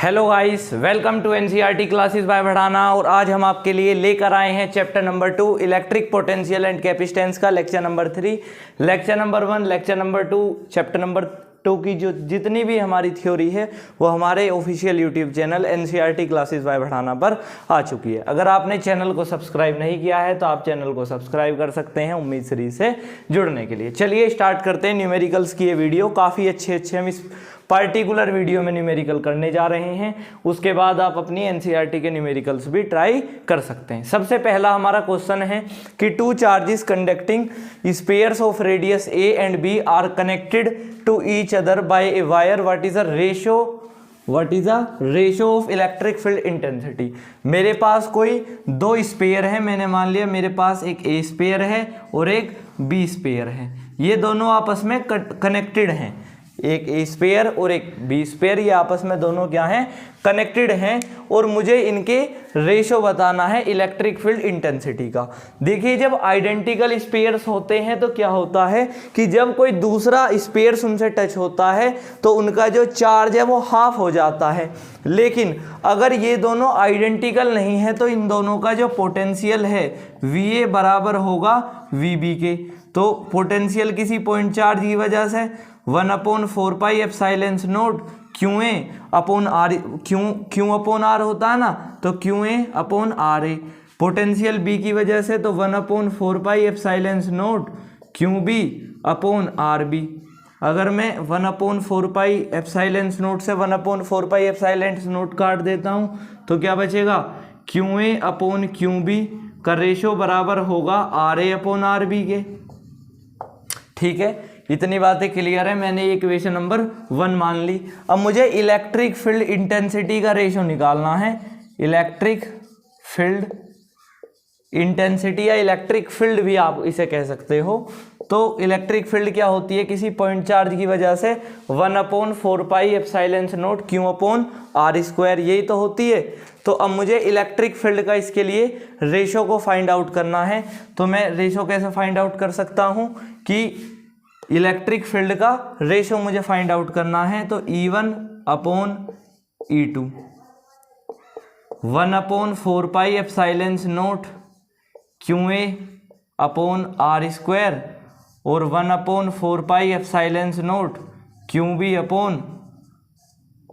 Hello guys, welcome to NCERT classes by बढ़ाना। और आज हम आपके लिए लेकर आए हैं chapter number 2 electric potential and capacitance का lecture number 3, lecture number 1, lecture number 2, chapter number 2 की जो जितनी भी हमारी थ्योरी है वो हमारे official YouTube channel NCERT classes by बढ़ाना पर आ चुकी है। अगर आपने चैनल को सब्सक्राइब नहीं किया है तो आप चैनल को सब्सक्राइब कर सकते हैं उम्मीद सीरीज से जुड़ने के लिए। चलिए स्टार्ट करते हैं। न्यूमेरिकल्स की ये वीडियो काफ़ी अच्छे हम इस पार्टिकुलर वीडियो में न्यूमेरिकल करने जा रहे हैं। उसके बाद आप अपनी एनसीईआरटी के न्यूमेरिकल्स भी ट्राई कर सकते हैं। सबसे पहला हमारा क्वेश्चन है कि two charges conducting spheres of radius A and B are connected to each other by a wire. What is the ratio of electric field intensity. मेरे पास कोई दो स्पेयर है, मैंने मान लिया मेरे पास एक ए स्पेयर है और एक बी स्पेयर है। ये दोनों आपस में कनेक्टेड हैं, एक ए स्पेयर और एक बी स्पेयर, ये आपस में दोनों क्या हैं, कनेक्टेड हैं। और मुझे इनके रेशो बताना है इलेक्ट्रिक फील्ड इंटेंसिटी का। देखिए, जब आइडेंटिकल स्पेयर्स होते हैं तो क्या होता है कि जब कोई दूसरा स्पेयर्स उनसे टच होता है तो उनका जो चार्ज है वो हाफ हो जाता है। लेकिन अगर ये दोनों आइडेंटिकल नहीं है तो इन दोनों का जो पोटेंशियल है VA बराबर होगा VB के। तो पोटेंशियल किसी पॉइंट चार्ज की वजह से 1/4 pi epsilon not QA upon R, Q upon R होता है ना, तो QA upon RA। Potential B की वजह से तो 1/4 pi epsilon not QB upon RB। अगर मैं 1/4 पाई एप्सिलॉन नॉट से 1/4 पाई एप्सिलॉन नॉट काट देता हूँ तो क्या बचेगा, QA अपॉन QB का रेशो बराबर होगा RA अपॉन RB के। ठीक है, इतनी बातें क्लियर है। मैंने इक्वेशन नंबर 1 मान ली। अब मुझे इलेक्ट्रिक फील्ड इंटेंसिटी का रेशो निकालना है। इलेक्ट्रिक फील्ड इंटेंसिटी या इलेक्ट्रिक फील्ड भी आप इसे कह सकते हो। तो इलेक्ट्रिक फील्ड क्या होती है, किसी पॉइंट चार्ज की वजह से 1/4 pi epsilon not Q upon R square, यही तो होती है। तो अब मुझे इलेक्ट्रिक फील्ड का इसके लिए रेशो को फाइंड आउट करना है। तो मैं रेशो कैसे फाइंड आउट कर सकता हूँ कि इलेक्ट्रिक फील्ड का रेशो मुझे फाइंड आउट करना है तो E1 upon E2 1/4 pi epsilon not QA upon R square और 1/4 pi epsilon not QB upon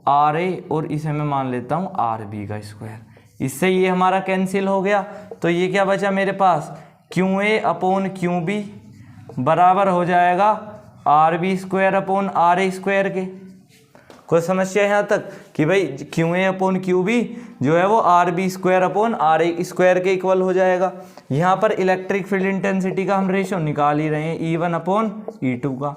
RA, और इसे मैं मान लेता हूँ RB का स्क्वायर। इससे ये हमारा कैंसिल हो गया। तो ये क्या बचा मेरे पास, QA अपॉन QB बराबर हो जाएगा RB square upon RA square के। कोई समस्या यहाँ तक कि भाई QA अपॉन QB जो है वो RB square upon RA square के इक्वल हो जाएगा। यहाँ पर इलेक्ट्रिक फील्ड इंटेंसिटी का हम रेशो निकाल ही रहे हैं E1 अपॉन E2 का।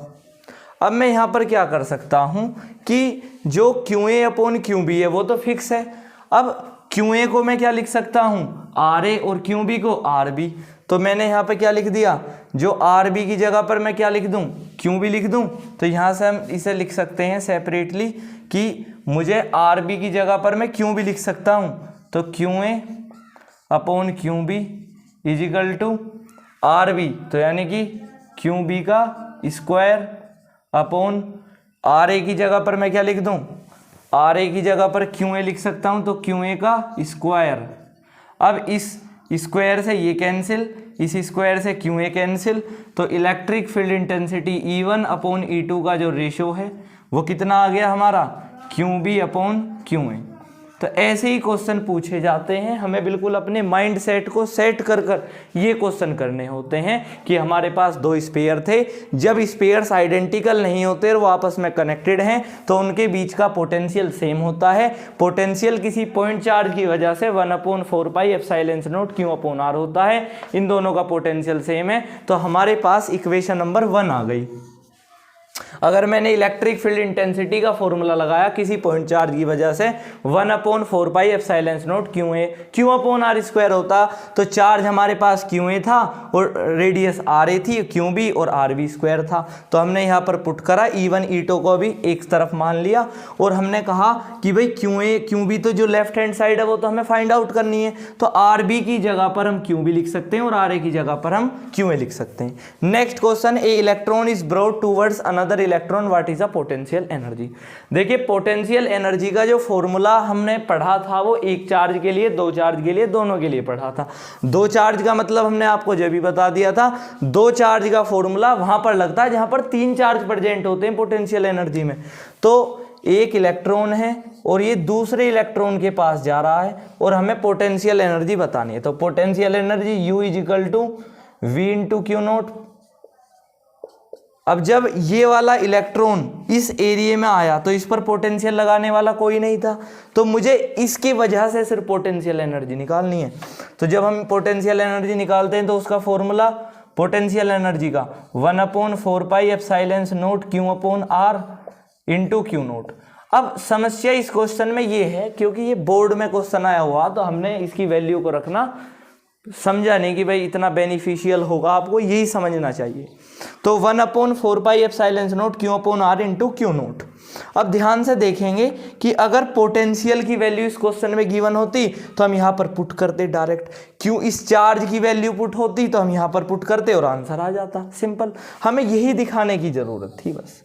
अब मैं यहाँ पर क्या कर सकता हूँ कि जो QA अपॉन QB है वो तो फिक्स है। अब QA को मैं क्या लिख सकता हूँ, RA, और QB को RB। तो मैंने यहाँ पे क्या लिख दिया, जो RB की जगह पर मैं क्या लिख दूँ, QB लिख दूँ। तो यहाँ से हम इसे लिख सकते हैं सेपरेटली कि मुझे RB की जगह पर मैं QB लिख सकता हूँ। तो QA upon QB is equal to RB, तो यानी कि QB का स्क्वायर अपॉन RA की जगह पर मैं क्या लिख दूँ, RA की जगह पर QA लिख सकता हूँ, तो QA का स्क्वायर। अब इस स्क्वायर से ये कैंसिल, इस स्क्वायर से QA कैंसिल, तो electric field intensity E1 upon E2 का जो रेशो है वो कितना आ गया हमारा, QB अपॉन QA। तो ऐसे ही क्वेश्चन पूछे जाते हैं। हमें बिल्कुल अपने माइंड सेट को सेट कर ये क्वेश्चन करने होते हैं कि हमारे पास दो स्पेयर थे, जब स्पेयर्स आइडेंटिकल नहीं होते और वो आपस में कनेक्टेड हैं तो उनके बीच का पोटेंशियल सेम होता है। पोटेंशियल किसी पॉइंट चार्ज की वजह से 1/4 pi epsilon not Q upon R होता है। इन दोनों का पोटेंशियल सेम है, तो हमारे पास इक्वेशन नंबर 1 आ गई। अगर मैंने इलेक्ट्रिक फील्ड इंटेंसिटी का फॉर्मूला लगाया किसी पॉइंट चार्ज की वजह से 1/4 pi epsilon not Q upon R square होता, तो चार्ज हमारे पास QA था और रेडियस RA थी, QB और RB स्क्वायर था। तो हमने यहाँ पर पुट करा E1 E2 को भी एक तरफ मान लिया और हमने कहा कि भाई QA QB तो जो लेफ्ट हैंड साइड है वो तो हमें फाइंड आउट करनी है। तो RB की जगह पर हम QB लिख सकते हैं और RA की जगह पर हम QA लिख सकते हैं। Next question, A electron is brought towards another another electron what is a potential energy. देखिए पोटेंशियल एनर्जी का जो फॉर्मूला हमने पढ़ा था वो एक चार्ज के लिए, दो चार्ज के लिए, दोनों के लिए पढ़ा था। दो चार्ज का मतलब हमने आपको जब भी बता दिया था, दो चार्ज का फॉर्मूला वहां पर लगता है जहां पर तीन चार्ज प्रेजेंट होते हैं पोटेंशियल एनर्जी में। तो एक इलेक्ट्रॉन है और ये दूसरे इलेक्ट्रॉन के पास जा रहा है और हमें पोटेंशियल एनर्जी बतानी है। तो potential energy U equal to V into q nought. अब जब ये वाला इलेक्ट्रॉन इस एरिया में आया तो इस पर पोटेंशियल लगाने वाला कोई नहीं था, तो मुझे इसकी वजह से सिर्फ पोटेंशियल एनर्जी निकालनी है। तो जब हम पोटेंशियल एनर्जी निकालते हैं तो उसका फॉर्मूला पोटेंशियल एनर्जी का 1/4 pi epsilon not Q upon R into q nought. अब समस्या इस क्वेश्चन में ये है, क्योंकि ये बोर्ड में क्वेश्चन आया हुआ तो हमने इसकी वैल्यू को रखना, समझा नहीं कि भाई इतना बेनिफिशियल होगा, आपको यही समझना चाहिए। तो 1/4 pi epsilon not Q upon R into q nought. अब ध्यान से देखेंगे कि अगर पोटेंशियल की वैल्यू इस क्वेश्चन में गिवन होती तो हम यहाँ पर पुट करते डायरेक्ट, क्यों इस चार्ज की वैल्यू पुट होती तो हम यहाँ पर पुट करते और आंसर आ जाता। सिंपल, हमें यही दिखाने की जरूरत थी बस।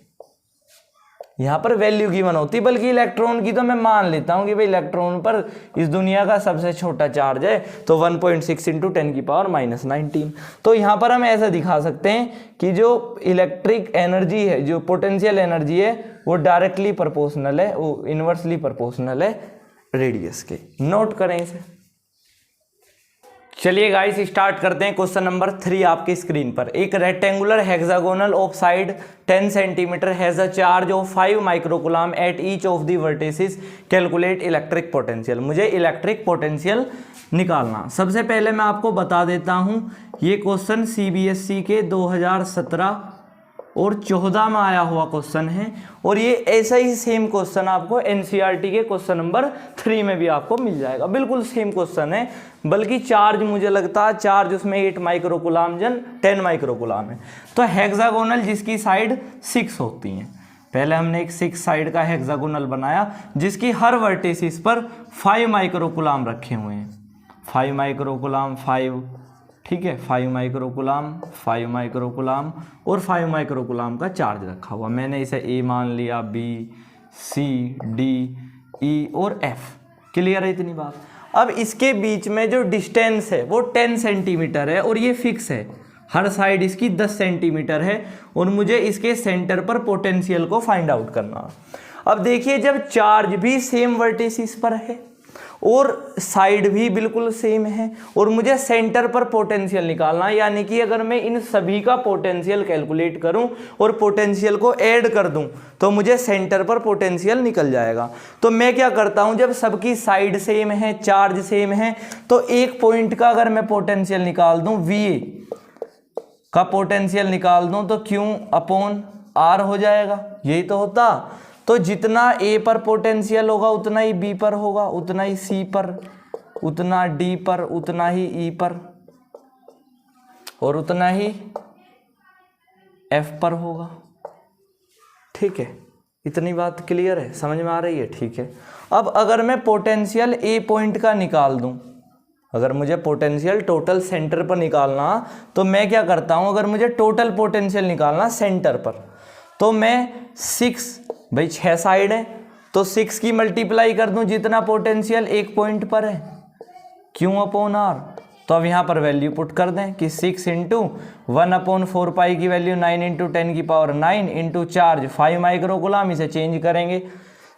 यहाँ पर वैल्यू गिवन होती, बल्कि इलेक्ट्रॉन की तो मैं मान लेता हूँ कि भाई इलेक्ट्रॉन पर इस दुनिया का सबसे छोटा चार्ज है, तो 1.6 इंटू 10⁻⁻19। तो यहाँ पर हम ऐसा दिखा सकते हैं कि जो इलेक्ट्रिक एनर्जी है, जो पोटेंशियल एनर्जी है, वो डायरेक्टली प्रोपोर्शनल है, वो इन्वर्सली प्रोपोर्शनल है रेडियस के। नोट करें इसे। चलिए गाइस स्टार्ट करते हैं। क्वेश्चन नंबर 3 आपकी स्क्रीन पर। एक rectangular hexagonal of side 10 centimetre has a charge of 5 microcoulomb at each of the vertices, calculate electric potential. मुझे इलेक्ट्रिक पोटेंशियल निकालना। सबसे पहले मैं आपको बता देता हूं, ये क्वेश्चन CBSE के 2017 और 14 में आया हुआ क्वेश्चन है, और ये ऐसा ही सेम क्वेश्चन आपको NCERT के क्वेश्चन नंबर 3 में भी आपको मिल जाएगा। बिल्कुल सेम क्वेश्चन है, बल्कि चार्ज मुझे लगता है चार्ज उसमें 8 माइक्रोकूलम जन 10 माइक्रोकूलम है। तो हेक्सागोनल जिसकी साइड 6 होती हैं, पहले हमने एक 6 साइड का हेक्सागोनल बनाया जिसकी हर वर्टिसिस पर 5 माइक्रोकूलम रखे हुए हैं। 5 माइक्रोकूलम 5, ठीक है, 5 माइक्रोकूलम 5 माइक्रोकूलम और 5 माइक्रोकूलम का चार्ज रखा हुआ। मैंने इसे A मान लिया, B, C, D, E और F। क्लियर है इतनी बात। अब इसके बीच में जो डिस्टेंस है वो 10 सेंटीमीटर है और ये फिक्स है, हर साइड इसकी 10 सेंटीमीटर है, और मुझे इसके सेंटर पर पोटेंशियल को फाइंड आउट करना। अब देखिए, जब चार्ज भी सेम वर्टिसिस पर है और साइड भी बिल्कुल सेम है और मुझे सेंटर पर पोटेंशियल निकालना, यानी कि अगर मैं इन सभी का पोटेंशियल कैलकुलेट करूं और पोटेंशियल को ऐड कर दूं तो मुझे सेंटर पर पोटेंशियल निकल जाएगा। तो मैं क्या करता हूं, जब सबकी साइड सेम है, चार्ज सेम है, तो एक पॉइंट का अगर मैं पोटेंशियल निकाल दूं, VA का पोटेंशियल निकाल दूं, तो Q अपॉन R हो जाएगा। यही तो होता। तो जितना A पर पोटेंशियल होगा उतना ही B पर होगा, उतना ही C पर, उतना D पर, उतना ही E पर और उतना ही F पर होगा। ठीक है, इतनी बात क्लियर है, समझ में आ रही है? ठीक है। अब अगर मैं पोटेंशियल A पॉइंट का निकाल दूं, अगर मुझे पोटेंशियल टोटल सेंटर पर निकालना, तो मैं क्या करता हूं, अगर मुझे टोटल पोटेंशियल निकालना सेंटर पर, तो मैं 6, भाई 6 साइड है तो 6 की मल्टीप्लाई कर दूं जितना पोटेंशियल एक पॉइंट पर है, Q अपॉन R। तो अब यहाँ पर वैल्यू पुट कर दें कि 6 इंटू 1/4 पाई की value 9 into 10⁹ into charge 5 microcoulomb. इसे चेंज करेंगे।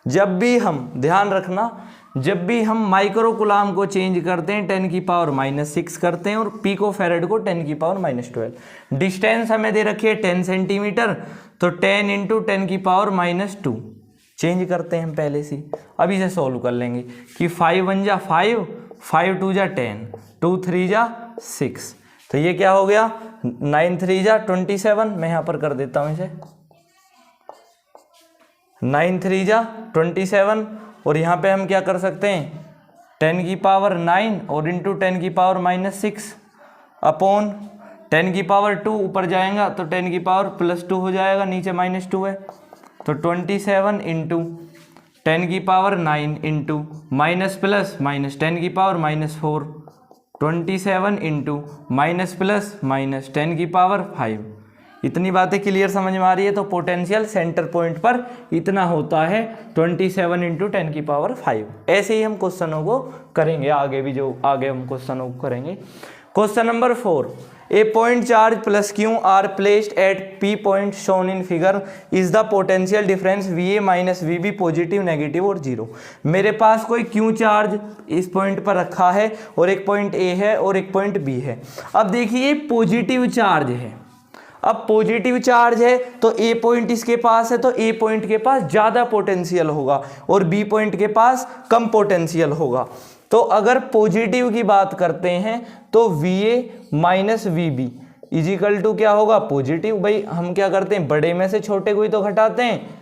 जब भी हम, ध्यान रखना, जब भी हम माइक्रोकूलम को चेंज करते हैं 10⁻⁻6 करते हैं और पिकोफैरेड को 10⁻⁻12। डिस्टेंस हमें दे रखी है 10 सेंटीमीटर, तो 10 इंटू 10⁻⁻2 चेंज करते हैं हम पहले से। अब इसे सोल्व कर लेंगे कि 5 1 जा 5, 5 2 जा 10, 2 3 जा 6, तो ये क्या हो गया, 9 3 जा 27। मैं यहाँ पर कर देता हूँ इसे, 9 3 जा 27, और यहाँ पे हम क्या कर सकते हैं, 10⁹9 और इंटू 10⁻⁻6 अपॉन 10⁻2 ऊपर जाएगा तो 10⁻+2 हो जाएगा, नीचे -2 है, तो 27 into 10⁻9 into minus plus minus 10⁻⁻4, 27 into minus plus minus 10⁻5 इतनी बातें क्लियर समझ में आ रही है। तो पोटेंशियल सेंटर पॉइंट पर इतना होता है 27 × 10⁵। ऐसे ही हम क्वेश्चनों को करेंगे आगे भी, जो आगे हम क्वेश्चनों को करेंगे। Question number 4, a point charge plus q are placed at P point shown in figure is the potential difference V A minus V B positive, negative और जीरो। मेरे पास कोई क्यू चार्ज इस पॉइंट पर रखा है और एक पॉइंट ए है और एक पॉइंट बी है। अब देखिए पॉजिटिव चार्ज है, अब पॉजिटिव चार्ज है तो ए पॉइंट इसके पास है, तो ए पॉइंट के पास ज़्यादा पोटेंशियल होगा और बी पॉइंट के पास कम पोटेंशियल होगा। तो अगर पॉजिटिव की बात करते हैं तो V A minus V B equal to क्या होगा, पॉजिटिव। भाई हम क्या करते हैं, बड़े में से छोटे को ही तो घटाते हैं।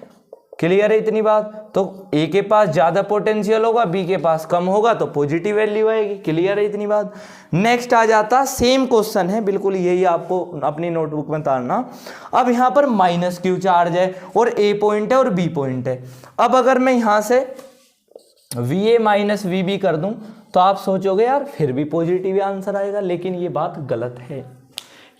क्लियर है इतनी बात। तो ए के पास ज़्यादा पोटेंशियल होगा, बी के पास कम होगा, तो पॉजिटिव वैल्यू आएगी। क्लियर है इतनी बात। नेक्स्ट आ जाता, सेम क्वेश्चन है बिल्कुल यही, आपको अपनी नोटबुक में उतारना। अब यहाँ पर माइनस क्यू चार्ज है और ए पॉइंट है और बी पॉइंट है। अब अगर मैं यहाँ से V A minus V B कर दूं तो आप सोचोगे यार फिर भी पॉजिटिव आंसर आएगा, लेकिन ये बात गलत है।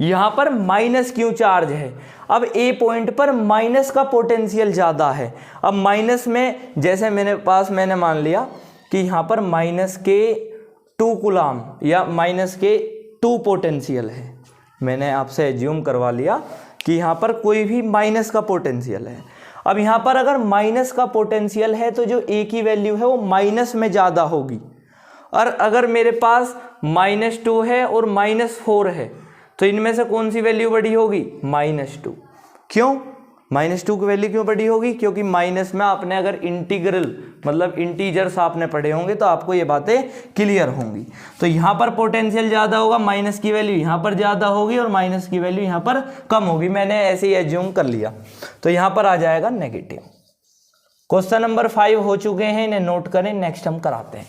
यहाँ पर माइनस क्यू चार्ज है, अब ए पॉइंट पर माइनस का पोटेंशियल ज़्यादा है। अब माइनस में जैसे मैंने मान लिया कि यहाँ पर माइनस के 2 कूलाम या माइनस के 2 पोटेंशियल है। मैंने आपसे एज्यूम करवा लिया कि यहाँ पर कोई भी माइनस का पोटेंशियल है। अब यहाँ पर अगर माइनस का पोटेंशियल है तो जो ए की वैल्यू है वो माइनस में ज़्यादा होगी। और अगर मेरे पास -2 है और -4 है तो इनमें से कौन सी वैल्यू बड़ी होगी, -2। क्यों -2 की वैल्यू क्यों बड़ी होगी, क्योंकि माइनस में आपने अगर इंटीग्रल मतलब इंटीजर्स आपने पढ़े होंगे तो आपको ये बातें क्लियर होंगी। तो यहाँ पर पोटेंशियल ज़्यादा होगा, माइनस की वैल्यू यहाँ पर ज़्यादा होगी और माइनस की वैल्यू यहाँ पर कम होगी। मैंने ऐसे ही एज्यूम कर लिया, तो यहाँ पर आ जाएगा नेगेटिव। क्वेश्चन नंबर 5 हो चुके हैं, इन्हें नोट करें, नेक्स्ट हम कराते हैं।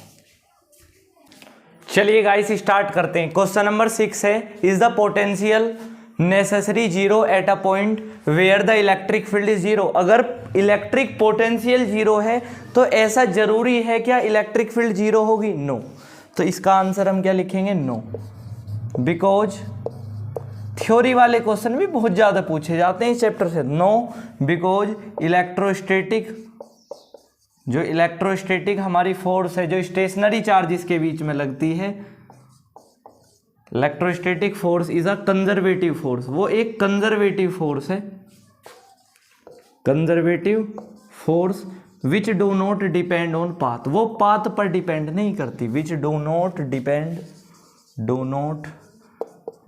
चलिए गाइस स्टार्ट करते हैं। क्वेश्चन नंबर 6 है, is the potential necessary zero at a point where the electric field is zero. अगर इलेक्ट्रिक पोटेंशियल जीरो है तो ऐसा जरूरी है क्या इलेक्ट्रिक फील्ड जीरो होगी, नो। तो इसका आंसर हम क्या लिखेंगे, नो। बिकॉज थ्योरी वाले क्वेश्चन भी बहुत ज्यादा पूछे जाते हैं इस चैप्टर से। नो बिकॉज इलेक्ट्रोस्टैटिक हमारी फोर्स है, जो स्टेशनरी चार्जेस के बीच में लगती है, electrostatic force is a conservative force. वो एक कंजर्वेटिव फोर्स है, conservative force which do not depend on path. वो पाथ पर डिपेंड नहीं करती, which do not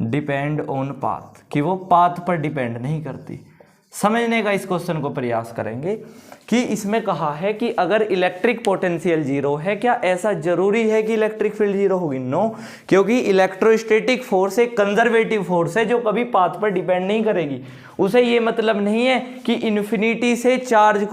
depend on path, कि वो पाथ पर डिपेंड नहीं करती। समझने का इस क्वेश्चन को प्रयास करेंगे कि इसमें कहा है कि अगर इलेक्ट्रिक पोटेंशियल जीरो है, क्या ऐसा जरूरी है कि इलेक्ट्रिक फील्ड जीरो होगी, नो। क्योंकि इलेक्ट्रोस्टैटिक फोर्स एक कंजर्वेटिव फोर्स है जो कभी पाथ पर डिपेंड नहीं करेगी। उसे ये मतलब नहीं है कि इन्फिनिटी से चार्ज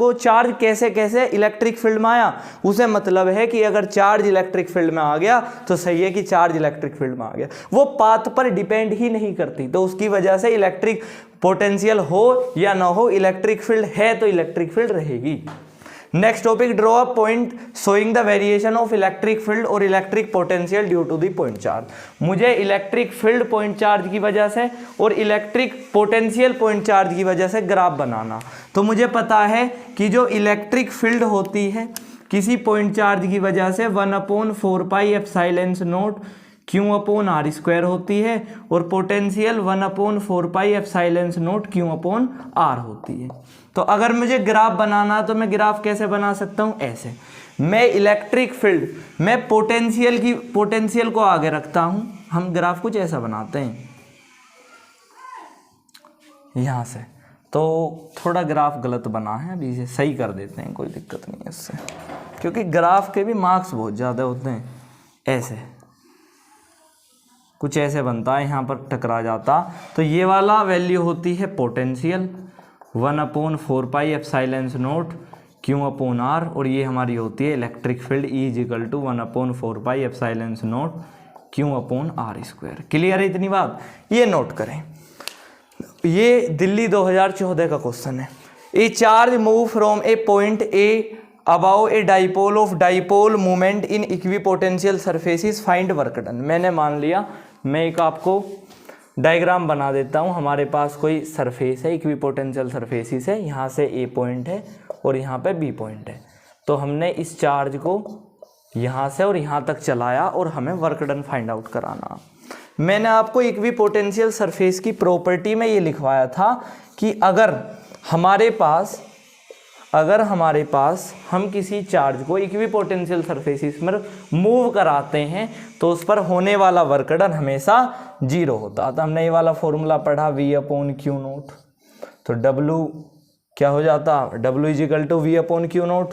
कैसे इलेक्ट्रिक फील्ड में आया। उसे मतलब है कि अगर चार्ज इलेक्ट्रिक फील्ड में आ गया तो सही है कि चार्ज इलेक्ट्रिक फील्ड में आ गया, वो पाथ पर डिपेंड ही नहीं करती। तो उसकी वजह से इलेक्ट्रिक पोटेंशियल हो या ना हो, इलेक्ट्रिक फील्ड है तो इलेक्ट्रिक फील्ड रहेगी। Next topic, draw a point showing the variation of electric field और electric potential due to the point charge. मुझे इलेक्ट्रिक फील्ड पॉइंट चार्ज की वजह से और इलेक्ट्रिक पोटेंशियल पॉइंट चार्ज की वजह से ग्राफ बनाना। तो मुझे पता है कि जो इलेक्ट्रिक फील्ड होती है किसी पॉइंट चार्ज की वजह से 1/4πε0 Q/r² होती है और पोटेंशियल 1/4πε0 Q/r होती है। तो अगर मुझे ग्राफ बनाना तो मैं ग्राफ कैसे बना सकता हूँ, ऐसे। मैं इलेक्ट्रिक फील्ड मैं पोटेंशियल को आगे रखता हूँ। हम ग्राफ कुछ ऐसा बनाते हैं यहाँ से, तो थोड़ा ग्राफ गलत बना है, अभी इसे सही कर देते हैं, कोई दिक्कत नहीं है इससे, क्योंकि ग्राफ के भी मार्क्स बहुत ज़्यादा होते हैं। ऐसे कुछ ऐसे बनता है, यहाँ पर टकरा जाता। तो ये वाला वैल्यू होती है पोटेंशियल 1/4πε0 Q/r और ये हमारी होती है electric field E = 1/4πε0 Q/r²। Clear है इतनी बात, ये नोट करें। ये दिल्ली 2014 का क्वेश्चन है। A charge move from a point A about a dipole of dipole movement in equipotential surfaces, find work done. मैंने मान लिया, मैं एक आपको डायग्राम बना देता हूँ। हमारे पास कोई सरफेस है, इक्विपोटेंशियल सरफेसिस है, यहाँ से ए पॉइंट है और यहाँ पे बी पॉइंट है। तो हमने इस चार्ज को यहाँ से और यहाँ तक चलाया और हमें वर्क डन फाइंड आउट कराना। मैंने आपको इक्विपोटेंशियल सरफेस की प्रॉपर्टी में ये लिखवाया था कि अगर हमारे पास हम किसी चार्ज को इक्विपोटेंशियल सरफेसिस में मूव कराते हैं तो उस पर होने वाला वर्क डन हमेशा 0 होता। तो हमने ये वाला फॉर्मूला पढ़ा V/Q0। तो W क्या हो जाता, W = V/Q0।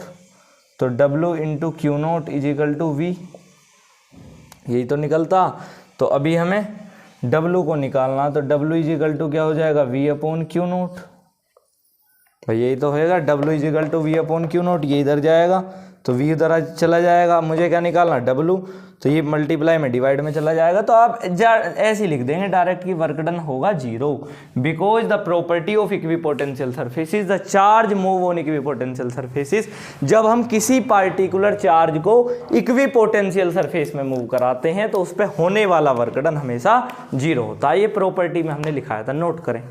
तो W × Q0 = V, यही तो निकलता। तो अभी हमें W को निकालना, तो W = क्या हो जाएगा, V/Q0। तो यही तो होएगा, W = V/Q0। ये इधर जाएगा तो V इधर चला जाएगा, मुझे क्या निकालना, W। तो ये मल्टीप्लाई में डिवाइड में चला जाएगा। तो आप ऐसे ही लिख देंगे डायरेक्ट कि वर्क डन होगा 0, because the property of equipotential surfaces, the charge move on equipotential surfaces. जब हम किसी पार्टिकुलर चार्ज को इक्विपोटेंशियल सरफेस में मूव कराते हैं तो उस पर होने वाला वर्क डन हमेशा 0 होता है। ये प्रॉपर्टी में हमने लिखाया था, नोट करें।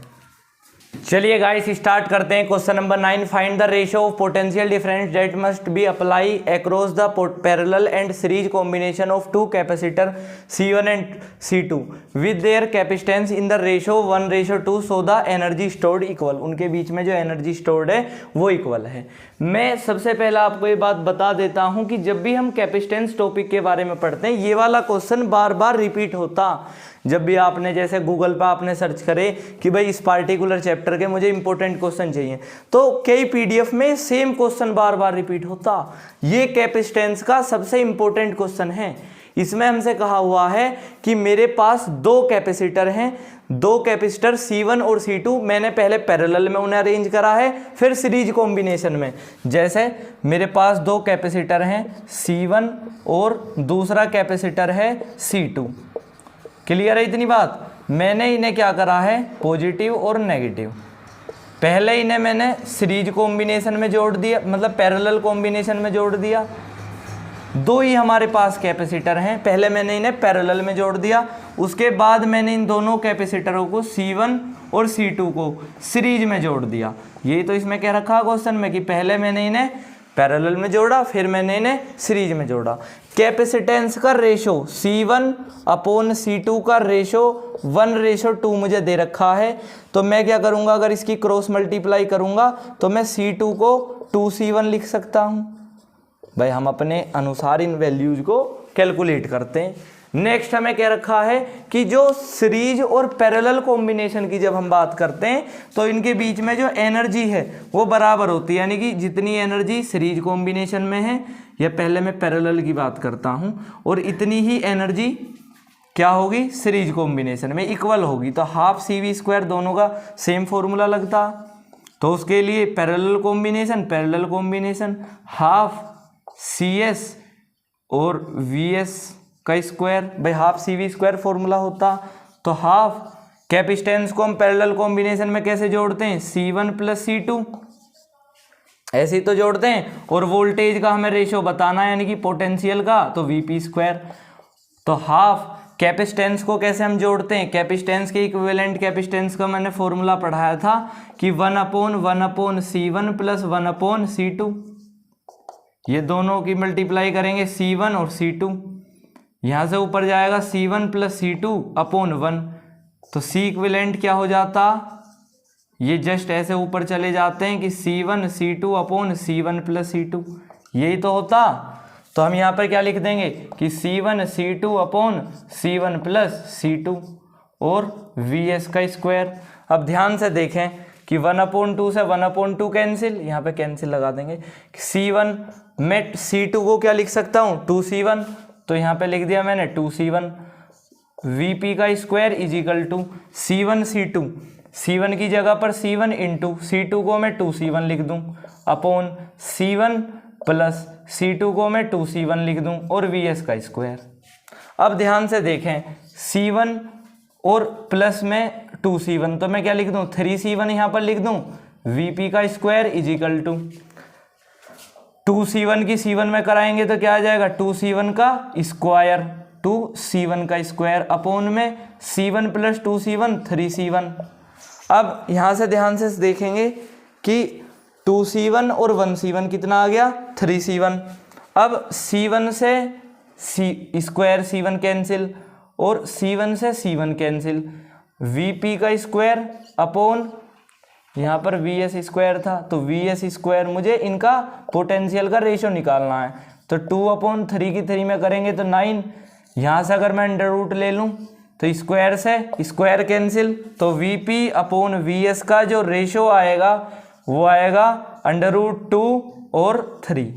चलिए गाइस स्टार्ट करते हैं। Question number 9, find the ratio of potential difference that must be apply across the parallel and series combination of two capacitor C1 and C2 with their capacitance in the ratio 1:2 so the energy stored equal. उनके बीच में जो energy stored है वो equal है। मैं सबसे पहले आपको ये बात बता देता हूं कि जब भी हम कैपेसिटेंस टॉपिक के बारे में पढ़ते हैं ये वाला क्वेश्चन बार बार रिपीट होता। जब भी आपने जैसे गूगल पर आपने सर्च करे कि भाई इस पार्टिकुलर चैप्टर के मुझे इंपॉर्टेंट क्वेश्चन चाहिए, तो कई पीडीएफ में सेम क्वेश्चन बार बार रिपीट होता। ये कैपेसिटेंस का सबसे इंपॉर्टेंट क्वेश्चन है। इसमें हमसे कहा हुआ है कि मेरे पास 2 कैपेसिटर हैं, 2 कैपेसिटर C1 और C2 मैंने पहले पैरेलल में उन्हें अरेंज करा है, फिर सीरीज कॉम्बिनेशन में। जैसे मेरे पास 2 कैपेसिटर हैं C1 और दूसरा कैपेसिटर है C2। क्लियर है इतनी बात। मैंने इन्हें क्या करा है, पॉजिटिव और नेगेटिव। पहले इन्हें मैंने सीरीज कॉम्बिनेशन में जोड़ दिया, मतलब पैरेलल कॉम्बिनेशन में जोड़ दिया। 2 ही हमारे पास कैपेसिटर हैं, पहले मैंने इन्हें पैरेलल में जोड़ दिया। उसके बाद मैंने इन दोनों कैपेसिटरों को C1 और C2 को सीरीज में जोड़ दिया। यही तो इसमें कह रखा क्वेश्चन में कि पहले मैंने इन्हें पैरेलल में जोड़ा, फिर मैंने इन्हें सीरीज में जोड़ा। कैपेसिटेंस का रेशो C1/C2 का रेशो 1:2 मुझे दे रखा है। तो मैं क्या करूंगा, अगर इसकी क्रॉस मल्टीप्लाई करूंगा तो मैं C2 को 2C1 लिख सकता हूं। भाई हम अपने अनुसार इन वैल्यूज को कैलकुलेट करते हैं। नेक्स्ट हमें क्या रखा है कि जो सीरीज और पैरेलल कॉम्बिनेशन की जब हम बात करते हैं तो इनके बीच में जो एनर्जी है वो बराबर होती है, यानी कि जितनी एनर्जी सीरीज कॉम्बिनेशन में है, या पहले मैं पैरेलल की बात करता हूं, और इतनी ही एनर्जी क्या होगी सीरीज कॉम्बिनेशन में, इक्वल होगी। तो हाफ CV², दोनों का सेम फॉर्मूला लगता। तो उसके लिए पैरेलल कॉम्बिनेशन हाफ CS और VS का स्क्वायर, भाई हाफ CV² फॉर्मूला होता। तो हाफ कैपेसिटेंस को हम पैरेलल कॉम्बिनेशन में कैसे जोड़ते हैं, C1 + C2 ऐसे ही तो जोड़ते हैं। और वोल्टेज का हमें रेशियो बताना है, यानी कि पोटेंशियल का, तो VP²। तो हाफ कैपेसिटेंस को कैसे हम जोड़ते हैं, कैपेसिटेंस के इक्विवेलेंट कैपेसिटेंस का मैंने फॉर्मूला पढ़ाया था कि 1/1/C1 + 1/C2। ये दोनों की मल्टीप्लाई करेंगे C1 और C2, यहाँ से ऊपर जाएगा C1 + C2/1। तो C इक्विवेलेंट क्या हो जाता, ये जस्ट ऐसे ऊपर चले जाते हैं कि C1 C2/C1 + C2, यही तो होता। तो हम यहाँ पर क्या लिख देंगे कि C1 C2/C1 + C2 और VS का स्क्वायर। अब ध्यान से देखें कि 1/2 से 1/2 कैंसिल, यहाँ पे कैंसिल लगा देंगे। C1 मैं C2 को क्या लिख सकता हूँ, 2C1, तो यहाँ पे लिख दिया मैंने 2C1। VP का स्क्वायर = C1 C2, C1 की जगह पर C1 × C2 को मैं 2C1 लिख दूँ अपॉन C1 + C2 को मैं 2C1 लिख दूँ और VS का स्क्वायर। अब ध्यान से देखें, C1 और प्लस में 2C1, तो मैं क्या लिख दूँ, 3C1 यहाँ पर लिख दूँ। VP का स्क्वायर = 2C1 की C1 में कराएंगे तो क्या आ जाएगा, 2C1 का स्क्वायर 2c1 का स्क्वायर अपोन में c1 प्लस 2c1 3c1। अब यहाँ से ध्यान से देखेंगे कि 2c1 और 1c1 कितना आ गया 3c1। अब c1 से स्क्वायर c1 कैंसिल और c1 से c1 कैंसिल, vp का स्क्वायर अपोन यहाँ पर vs स्क्वायर था, तो vs स्क्वायर मुझे इनका पोटेंशियल का रेशो निकालना है। तो 2/3 की 3 में करेंगे तो 9। यहाँ से अगर मैं अंडर रूट ले लूँ तो स्क्वायर से स्क्वायर कैंसिल, तो vp अपॉन vs का जो रेशो आएगा वो आएगा √2 और 3,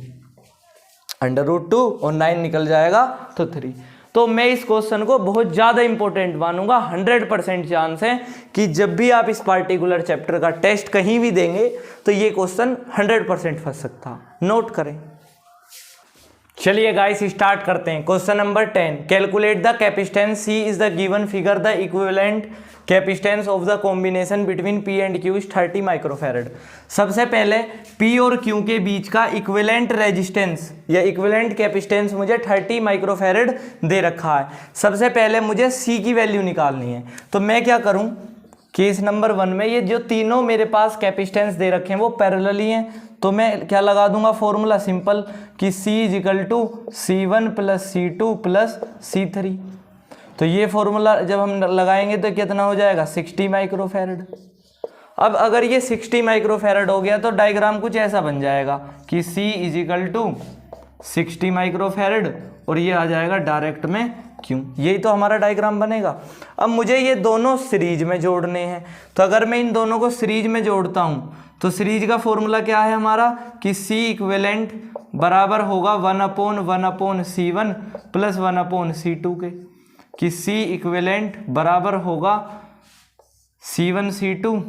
√2 और 9 निकल जाएगा तो 3। तो मैं इस क्वेश्चन को बहुत ज़्यादा इंपॉर्टेंट मानूंगा। 100% चांस है कि जब भी आप इस पार्टिकुलर चैप्टर का टेस्ट कहीं भी देंगे तो ये क्वेश्चन 100% फंस सकता। नोट करें। चलिए गाइस स्टार्ट करते हैं। Question number 10, calculate the capacitance C is the given figure the equivalent capacitance of the combination between P and Q is 30 microfarad. सबसे पहले P और Q के बीच का इक्विवेलेंट रेजिस्टेंस या इक्विवेलेंट कैपेसिटेंस मुझे 30 माइक्रोफैरड दे रखा है। सबसे पहले मुझे C की वैल्यू निकालनी है, तो मैं क्या करूं, केस नंबर 1 में ये जो तीनों मेरे पास कैपेसिटेंस दे रखे हैं वो पैरेलली हैं, तो मैं क्या लगा दूंगा फॉर्मूला सिंपल कि C = C1 + C2 + C3। तो ये फॉर्मूला जब हम लगाएंगे तो कितना हो जाएगा 60 माइक्रोफैरड। अब अगर ये 60 माइक्रोफैरड हो गया तो डायग्राम कुछ ऐसा बन जाएगा कि C = 60 माइक्रोफैरड और ये आ जाएगा डायरेक्ट में Q। यही तो हमारा डायग्राम बनेगा। अब मुझे ये दोनों सीरीज में जोड़ने हैं, तो अगर मैं इन दोनों को सीरीज में जोड़ता हूँ तो सीरीज का फॉर्मूला क्या है हमारा कि C इक्विवेलेंट बराबर होगा 1/1/C1 + 1/C2 के, कि C इक्विवेलेंट बराबर होगा C1 C2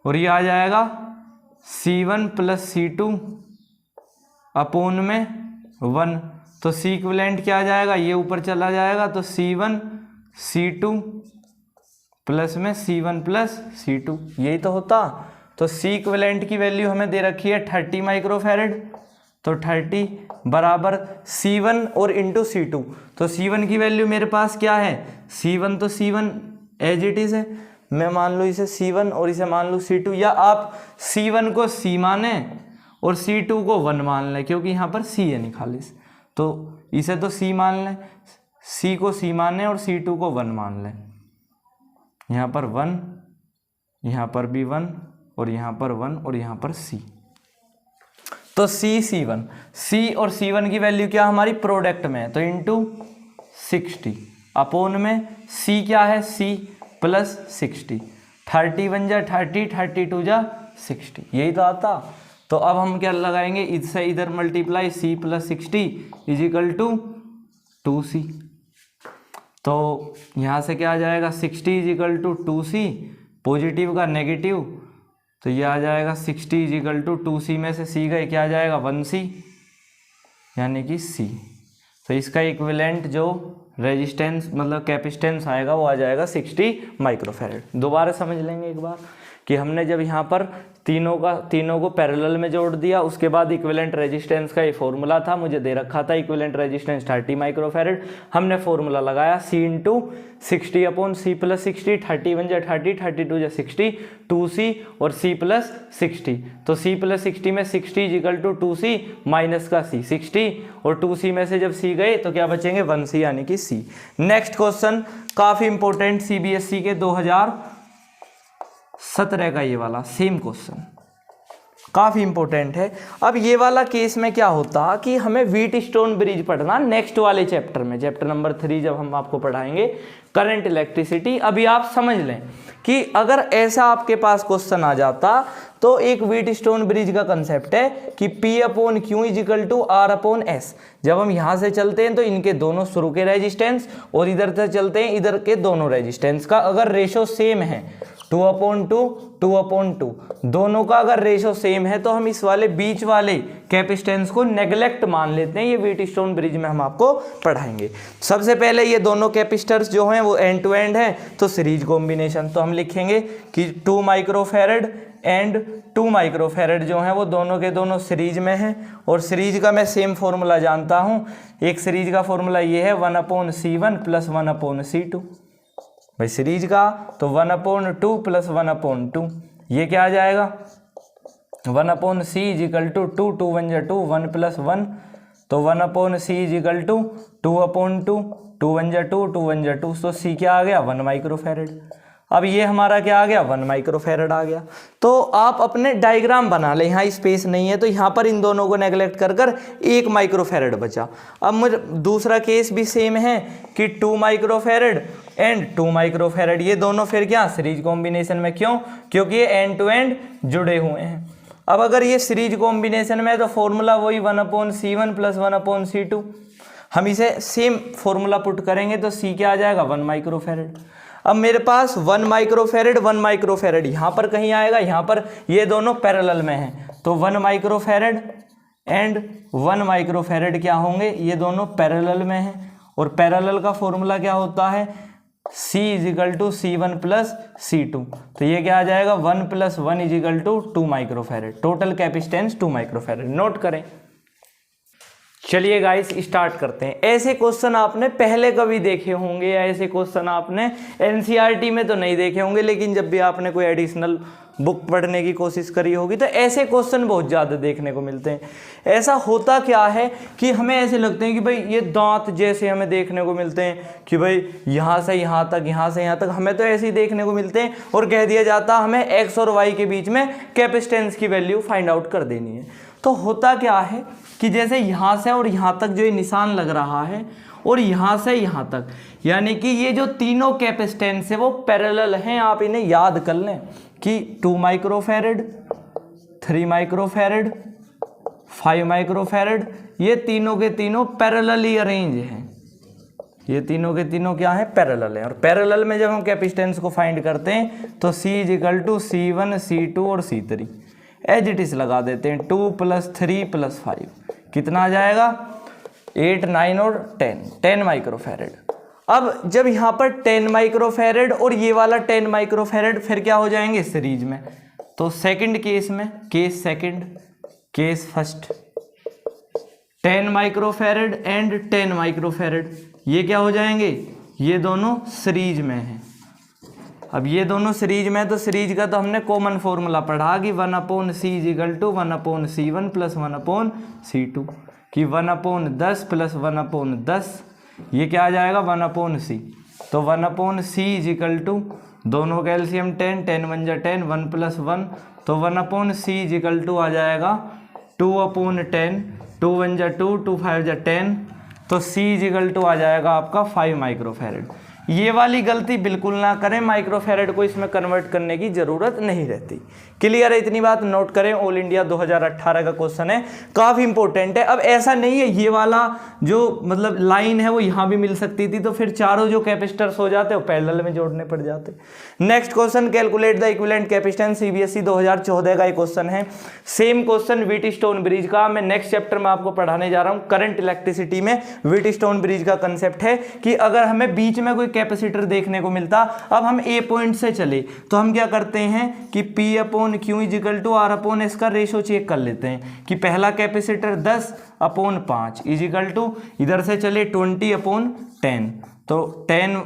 और ये आ जाएगा C1 + C2 अपोन में 1। तो C इक्विवेलेंट क्या आ जाएगा, ये ऊपर चला जाएगा, तो C1 C2 प्लस में C1 + C2, यही तो होता। तो C इक्विवेलेंट की वैल्यू हमें दे रखी है 30 माइक्रोफैरड, तो 30 बराबर C1 और इंटू C2। तो C1 की वैल्यू मेरे पास क्या है, C1 तो C1 एज इट इज है, मैं मान लूँ इसे C1 और इसे मान लूँ C2, या आप C1 को C माने और C2 को 1 मान लें, क्योंकि यहाँ पर C है निखालिस, तो इसे तो C मान लें, C को C माने और C2 को 1 मान लें। यहाँ पर 1, यहाँ पर भी 1 और यहाँ पर 1 और यहाँ पर C, तो C और C1 की वैल्यू क्या हमारी प्रोडक्ट में है, तो इंटू 60 अपोन में C क्या है C + 60, 30 बन जा 30, 32 जा 60, यही तो आता। तो अब हम क्या लगाएंगे, इससे इधर मल्टीप्लाई C + 60 = 2C। तो यहाँ से क्या आ जाएगा 60 = 2C, पॉजिटिव का नेगेटिव, तो ये आ जाएगा 60 = 2C में से C गए, क्या आ जाएगा 1C, यानी कि C। तो इसका इक्विवेलेंट जो रेजिस्टेंस मतलब कैपेसिटेंस आएगा वो आ जाएगा 60 माइक्रोफैरड। दोबारा समझ लेंगे एक बार कि हमने जब यहाँ पर तीनों को पैरेलल में जोड़ दिया, उसके बाद इक्विवेलेंट रेजिस्टेंस का ये फॉर्मूला था, मुझे दे रखा था इक्विवेलेंट रेजिस्टेंस 30 माइक्रोफैरड, हमने फॉर्मूला लगाया C × 60 अपॉन C + 60, 30 बन जा 30, 32 जा 60, 2C और C + 60। तो C + 60 में 60 = 2C माइनस का C 60 और 2C में से जब C गए तो क्या बचेंगे 1C यानी कि C। नेक्स्ट क्वेश्चन काफ़ी इंपॉर्टेंट CBSE के 2017 का ये वाला सेम क्वेश्चन काफ़ी इंपॉर्टेंट है। अब ये वाला केस में क्या होता कि हमें व्हीटस्टोन ब्रिज पढ़ना नेक्स्ट वाले चैप्टर में, चैप्टर नंबर 3 जब हम आपको पढ़ाएंगे करंट इलेक्ट्रिसिटी। अभी आप समझ लें कि अगर ऐसा आपके पास क्वेश्चन आ जाता तो एक व्हीटस्टोन ब्रिज का कंसेप्ट है कि P/Q = R/S। जब हम यहाँ से चलते हैं तो इनके दोनों शुरू के रेजिस्टेंस और इधर से चलते हैं इधर के दोनों रेजिस्टेंस का अगर रेशो सेम है 2/2, 2/2। दोनों का अगर रेशो सेम है तो हम इस वाले बीच वाले कैपेसिटेंस को नेग्लेक्ट मान लेते हैं। ये व्हीटस्टोन ब्रिज में हम आपको पढ़ाएंगे। सबसे पहले ये दोनों कैपेसिटर्स जो हैं वो एंड टू एंड हैं, तो सीरीज कॉम्बिनेशन, तो हम लिखेंगे कि 2 माइक्रोफैरड एंड 2 माइक्रोफैरड जो हैं वो दोनों के दोनों सीरीज में हैं। और सीरीज का मैं सेम फॉर्मूला जानता हूँ। एक सीरीज का फॉर्मूला ये है 1/C1 + 1/C2। भाई सीरीज का तो 1/2 + 1/2, ये क्या आ जाएगा 1/C = 2, 2 1 जा 2, 1 + 1, तो 1/C = 2/2, 2 1 जा 2, 2 1 जा 2, तो C क्या आ गया 1 माइक्रोफैरड। अब ये हमारा क्या आ गया 1 माइक्रोफैरड आ गया। तो आप अपने डायग्राम बना लें, यहाँ स्पेस नहीं है तो यहाँ पर इन दोनों को नेगलेक्ट कर कर 1 माइक्रोफैरड बचा। अब मुझे दूसरा केस भी सेम है कि 2 माइक्रोफैरड एंड 2 माइक्रोफैरड, ये दोनों फिर क्या सीरीज कॉम्बिनेशन में, क्यों, क्योंकि ये एंड टू एंड जुड़े हुए हैं। अब अगर ये सीरीज कॉम्बिनेशन में है तो फॉर्मूला वही 1/C1 + 1/C2, हम इसे सेम फॉर्मूला पुट करेंगे तो C क्या आ जाएगा 1 माइक्रोफैरड। अब मेरे पास 1 माइक्रोफैरड 1 माइक्रोफैरड यहाँ पर कहीं आएगा, यहाँ पर ये दोनों पैरेलल में हैं, तो 1 माइक्रोफैरड एंड 1 माइक्रोफैरड क्या होंगे, ये दोनों पैरेलल में हैं। और पैरेलल का फॉर्मूला क्या होता है C = C1 + C2, तो ये क्या आ जाएगा 1 + 1 = 2 microfarad. Total capacitance 2 microfarad. Note करें। चलिए गाइस स्टार्ट करते हैं। ऐसे क्वेश्चन आपने पहले कभी देखे होंगे या ऐसे क्वेश्चन आपने एनसीईआरटी में तो नहीं देखे होंगे, लेकिन जब भी आपने कोई एडिशनल बुक पढ़ने की कोशिश करी होगी तो ऐसे क्वेश्चन बहुत ज़्यादा देखने को मिलते हैं। ऐसा होता क्या है कि हमें ऐसे लगते हैं कि भाई ये दांत जैसे हमें देखने को मिलते हैं कि भाई यहाँ से यहाँ तक, यहाँ से यहाँ तक, हमें तो ऐसे ही देखने को मिलते हैं और कह दिया जाता हमें एक्स और वाई के बीच में कैपेसिटेंस की वैल्यू फाइंड आउट कर देनी है। तो होता क्या है कि जैसे यहाँ से और यहाँ तक जो ये निशान लग रहा है और यहाँ से यहाँ तक, यानी कि ये जो तीनों कैपेसिटेंस है वो पैरेलल हैं। आप इन्हें याद कर लें कि 2 माइक्रोफैरड, 3 माइक्रोफैरड, 5 माइक्रोफैरड, ये तीनों के तीनों पैरेलली अरेंज हैं। ये तीनों के तीनों क्या है पैरेलल हैं। और पैरेलल में जब हम कैपेसिटेंस को फाइंड करते हैं तो C = C1 C2 और C3 एज इट इज लगा देते हैं। 2 + 3 + 5 कितना आ जाएगा 8 9 और 10 माइक्रोफैरड। अब जब यहाँ पर 10 माइक्रोफैरड और ये वाला 10 माइक्रोफैरड फिर क्या हो जाएंगे सीरीज में, तो सेकंड केस में, case second, case first, 10 microfarad and 10 microfarad, ये क्या हो जाएंगे, ये दोनों सीरीज में हैं। अब ये दोनों सीरीज में, तो सीरीज का तो हमने कॉमन फॉर्मूला पढ़ा कि 1/C = 1/C1 + 1/C2, कि 1/10 + 1/10, ये क्या आ जाएगा 1/C। तो 1/C = दोनों का एलसीएम 10, 10 1 जा 10, 1 + 1, तो 1/C = आ जाएगा 2/10, 2 1 जा 2, 2 5 जा 10, तो C = आ जाएगा आपका 5 माइक्रोफैरड। ये वाली गलती बिल्कुल ना करें, माइक्रोफैरड को इसमें कन्वर्ट करने की ज़रूरत नहीं रहती। क्लियर है, इतनी बात नोट करें। ऑल इंडिया 2018 का क्वेश्चन है, काफ़ी इंपॉर्टेंट है। अब ऐसा नहीं है ये वाला जो मतलब लाइन है वो यहाँ भी मिल सकती थी, तो फिर चारों जो कैपेसिटर्स हो जाते वो पैरेलल में जोड़ने पड़ जाते। Next question, calculate the equivalent capacitance, CBSE 2014 का एक क्वेश्चन है। सेम क्वेश्चन व्हीटस्टोन ब्रिज का, मैं नेक्स्ट चैप्टर में आपको पढ़ाने जा रहा हूँ। करंट इलेक्ट्रिसिटी में व्हीटस्टोन ब्रिज का कंसेप्ट है कि अगर हमें बीच में कोई कैपेसिटर देखने को मिलता, अब हम ए पॉइंट से चले तो हम क्या करते हैं कि P/Q = R/S का रेशो चेक कर लेते हैं कि पहला कैपेसिटर 10/5 = इधर से चले 20/10, तो 10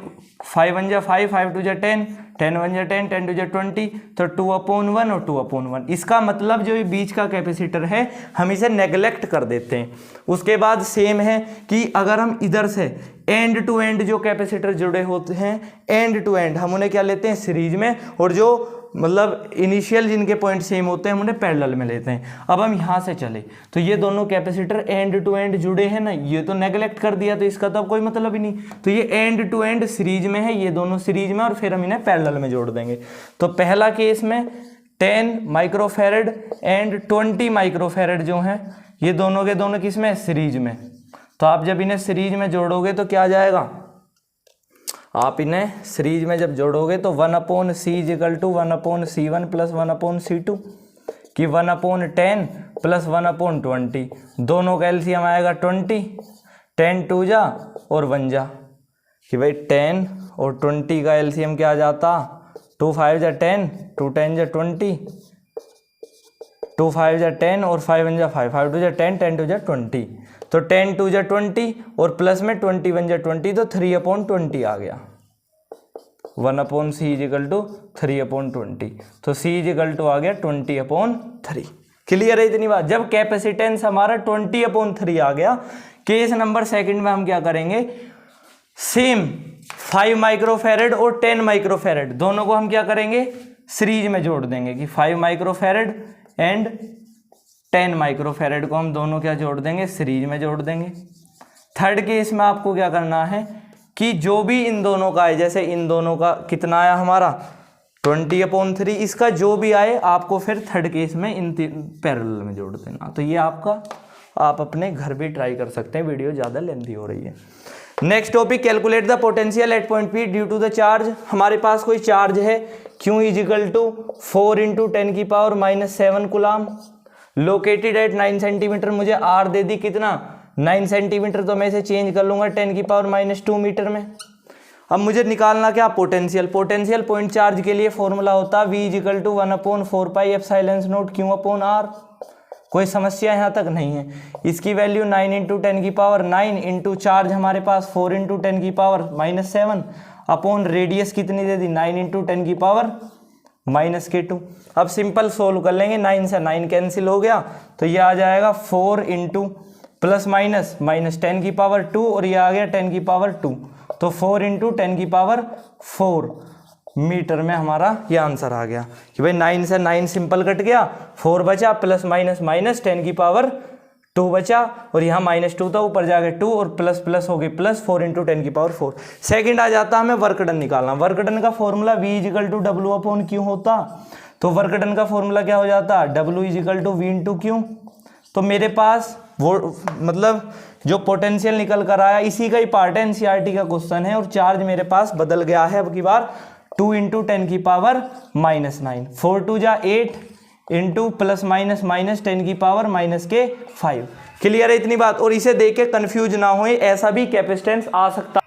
5 1 जा 5, 5 2 जा 10, 10 1 जा 10, 10 2 जा 20, तो 2/1 और 2/1। इसका मतलब जो ये बीच का कैपेसिटर है हम इसे नेग्लेक्ट कर देते हैं। उसके बाद सेम है कि अगर हम इधर से एंड टू एंड जो कैपेसिटर जुड़े होते हैं, एंड टू एंड हम उन्हें क्या लेते हैं सीरीज में, और जो मतलब इनिशियल जिनके पॉइंट सेम होते हैं हम उन्हें पैरेलल में लेते हैं। अब हम यहाँ से चले तो ये दोनों कैपेसिटर एंड टू एंड जुड़े हैं ना, ये तो नेग्लेक्ट कर दिया, तो इसका तो अब कोई मतलब ही नहीं। तो ये एंड टू एंड सीरीज में है, ये दोनों सीरीज में, और फिर हम इन्हें पैरेलल में जोड़ देंगे। तो पहला केस में 10 माइक्रोफैरड एंड 20 माइक्रोफैरड जो हैं ये दोनों के दोनों किस में सीरीज में। तो आप जब इन्हें सीरीज में जोड़ोगे तो क्या आ जाएगा, आप इन्हें सीरीज में जब जोड़ोगे तो 1/c = 1/c1 + 1/c2 कि 1/10 + 1/20, दोनों का एलसीएम आएगा 20, 10 2 जा और 1 जा कि भाई 10 और 20 का एलसीएम क्या आ जाता, 2 5 जा 10, 2 10 जा 20, 2 5 जा 10 और 5 1 जा 5, 5 2 जा 10, 10 2 जा 20, तो 10 2 जा 20 और प्लस में 20 1 जा 20, तो 3/20 आ गया। 1/c = 3/20, तो c = आ गया 20/3। क्लियर है इतनी बात। जब कैपेसिटेंस हमारा 20/3 आ गया, केस नंबर सेकंड में हम क्या करेंगे, सेम 5 माइक्रोफैरड और 10 माइक्रोफैरड दोनों को हम क्या करेंगे, सीरीज में जोड़ देंगे कि 5 माइक्रोफैरड एंड 10 माइक्रोफैरड को हम दोनों क्या जोड़ देंगे, सीरीज में जोड़ देंगे। थर्ड केस में आपको क्या करना है कि जो भी इन दोनों का है, जैसे इन दोनों का कितना आया हमारा 20/3, इसका जो भी आए आपको फिर थर्ड केस में इन पैरेलल में जोड़ देना। तो ये आपका, आप अपने घर भी ट्राई कर सकते हैं, वीडियो ज़्यादा लेंथी हो रही है। Next topic, calculate the potential at point P due to the charge. हमारे पास कोई चार्ज है Q = 4 × 10⁻⁻7 coulomb, located at 9 centimetre. मुझे R दे दी कितना, 9 सेंटीमीटर, तो मैं इसे चेंज कर लूंगा 10⁻⁻2 मीटर में। अब मुझे निकालना क्या, पोटेंशियल। पोटेंशियल पॉइंट चार्ज के लिए फॉर्मूला होता है V = 1/4πε0 Q/R। कोई समस्या यहाँ तक नहीं है। इसकी वैल्यू 9 × 10⁹ इंटू चार्ज हमारे पास 4 × 10⁻⁻7 अपॉन रेडियस कितनी दे दी, 9 × 10⁻⁻2। अब सिंपल सोल्व कर लेंगे, 9 से 9 कैंसिल हो गया, तो ये आ जाएगा 4 × ±-10⁻2 और ये आ गया 10⁻2, तो 4 × 10⁻4 मीटर में हमारा ये आंसर आ गया कि भाई 9 से 9 सिंपल कट गया, 4 बचा, ±-10⁻2 बचा, और यहाँ -2 था, ऊपर जाके 2 और प्लस प्लस हो गई प्लस, 4 × 10⁻4। सेकंड आ जाता हमें वर्क डन निकालना। वर्क डन का फॉर्मूला V = W/Q होता, तो वर्क डन का फॉर्मूला क्या हो जाता, W = V × Q। तो मेरे पास वो मतलब जो पोटेंशियल निकल कर आया इसी का ही पार्ट है, एनसीईआरटी का क्वेश्चन है, और चार्ज मेरे पास बदल गया है अब की बार 2 × 10⁻⁻9, 4 2 जा 8 इंटू ±-10⁻⁻5। क्लियर है इतनी बात। और इसे देख के कंफ्यूज ना हो, ऐसा भी कैपेसिटेंस आ सकता।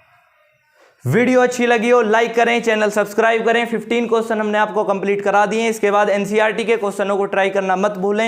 वीडियो अच्छी लगी हो लाइक करें, चैनल सब्सक्राइब करें। 15 क्वेश्चन हमने आपको कंप्लीट करा दिए हैं। इसके बाद एनसीईआरटी के क्वेश्चनों को ट्राई करना मत भूलें।